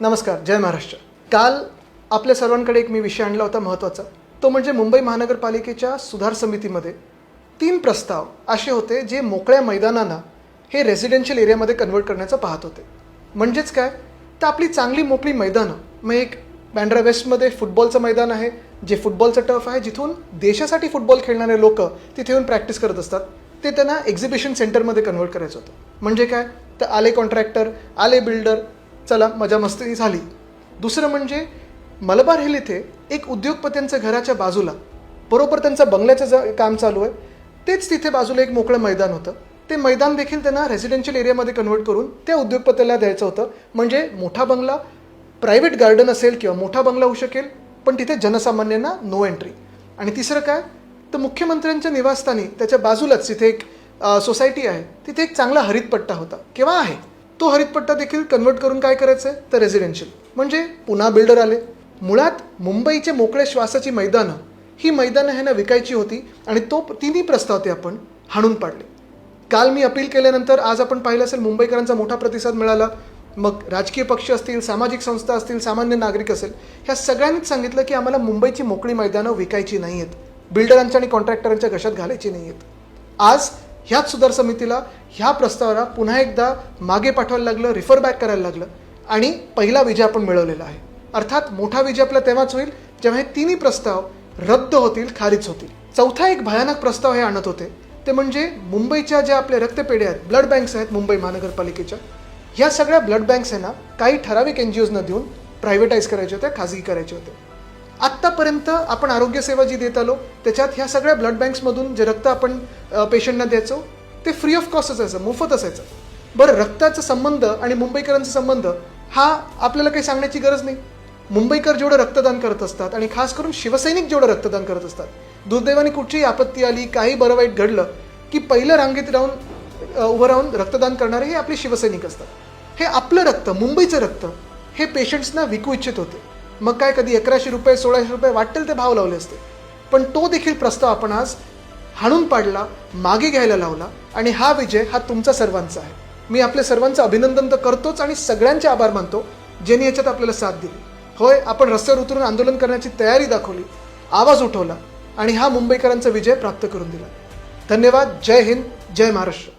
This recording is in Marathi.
नमस्कार, जय महाराष्ट्र. काल आपल्या सर्वांकडे एक मी विषय आणला होता महत्त्वाचा. तो म्हणजे मुंबई महानगरपालिकेच्या सुधार समितीमध्ये 3 प्रस्ताव असे होते जे मोकळ्या मैदानांना हे रेसिडेन्शियल एरियामध्ये कन्वर्ट करण्याचं पाहत होते. म्हणजेच काय, तर आपली चांगली मोकळी मैदानं, मग एक बँड्रा वेस्टमध्ये फुटबॉलचं मैदान आहे, जे फुटबॉलचं टर्फ आहे, जिथून देशासाठी फुटबॉल खेळणारे लोक तिथे येऊन प्रॅक्टिस करत असतात, ते त्यांना एक्झिबिशन सेंटरमध्ये कन्वर्ट करायचं होतं. म्हणजे काय, तर आले कॉन्ट्रॅक्टर, आले बिल्डर, चला मजा मस्ती झाली. दुसरं म्हणजे मलबार हिल इथे एक उद्योगपत्यांचं घराच्या बाजूला, बरोबर त्यांचं बंगल्याचं काम चालू आहे, तेच तिथे बाजूला एक मोकळं मैदान होतं. ते मैदान देखील त्यांना रेसिडेन्शियल एरियामध्ये कन्वर्ट करून त्या उद्योगपत्याला द्यायचं होतं. म्हणजे मोठा बंगला, प्रायव्हेट गार्डन असेल किंवा मोठा बंगला होऊ शकेल, पण तिथे जनसामान्यांना नो एंट्री. आणि तिसरं काय, तर मुख्यमंत्र्यांच्या निवासस्थानी त्याच्या बाजूलाच तिथे एक सोसायटी आहे, तिथे एक चांगला हरितपट्टा होता किंवा आहे. तो हरितपट्टा देखील कन्वर्ट करून काय करायचं आहे, तर रेसिडेन्शियल. म्हणजे पुन्हा बिल्डर आले. मुळात मुंबईचे मोकळे श्वासाची मैदानं, ही मैदानं ह्यांना विकायची होती आणि तिन्ही प्रस्ताव ते आपण हाणून पाडले. काल मी अपील केल्यानंतर आज आपण पाहिलं असेल मुंबईकरांचा मोठा प्रतिसाद मिळाला. मग राजकीय पक्ष असतील, सामाजिक संस्था असतील, सामान्य नागरिक असेल, ह्या सगळ्यांनीच सांगितलं की आम्हाला मुंबईची मोकळी मैदानं विकायची नाही आहेत, बिल्डरांच्या आणि कॉन्ट्रॅक्टरांच्या घशात घालायची नाही आहेत. आज ह्याच सुधार समितीला ह्या प्रस्तावाला पुन्हा एकदा मागे पाठवायला लागलं, रिफर बॅक करायला लागलं आणि पहिला विजय आपण मिळवलेला आहे. अर्थात मोठा विजय आपला तेव्हाच होईल जेव्हा हे तिन्ही प्रस्ताव रद्द होतील, खारिज होतील. चौथा एक भयानक प्रस्ताव हे आणत होते, ते म्हणजे मुंबईच्या ज्या आपल्या रक्तपेढ्या आहेत, ब्लड बँक्स आहेत मुंबई महानगरपालिकेच्या, ह्या सगळ्या ब्लड बँक्सना काही ठराविक NGOजना देऊन प्रायव्हेटाईज करायचे होते, खाजगी करायचे होते. आत्तापर्यंत आपण आरोग्यसेवा जी देत आलो त्याच्यात ह्या सगळ्या ब्लड बँक्समधून जे रक्त आपण पेशंटना द्यायचो ते फ्री ऑफ कॉस्ट असायचं, मोफत असायचं. बरं, रक्ताचा संबंध आणि मुंबईकरांचा संबंध हा आपल्याला काही सांगण्याची गरज नाही. मुंबईकर जेवढं रक्तदान करत असतात आणि खास करून शिवसैनिक जेवढं रक्तदान करत असतात, दुर्दैवाने कुठचीही आपत्ती आली, काही बरं वाईट घडलं की पहिलं रांगेत उभं राहून रक्तदान करणारे हे आपले शिवसैनिक असतात. हे आपलं रक्त, मुंबईचं रक्त, हे पेशंट्सना विकू इच्छित होते. मग काय, कधी 1100 रुपये 1600 रुपये वाटेल ते भाव लावले असते. पण तो देखील प्रस्ताव आपण आज हाणून पाडला, मागे घ्यायला लावला आणि हा विजय हा तुमचा सर्वांचा आहे. मी आपल्या सर्वांचं अभिनंदन तर करतोच आणि सगळ्यांचे आभार मानतो ज्यांनी याच्यात आपल्याला साथ दिली. होय, आपण रस्त्यावर उतरून आंदोलन करण्याची तयारी दाखवली, आवाज उठवला आणि हा मुंबईकरांचा विजय प्राप्त करून दिला. धन्यवाद. जय हिंद, जय महाराष्ट्र.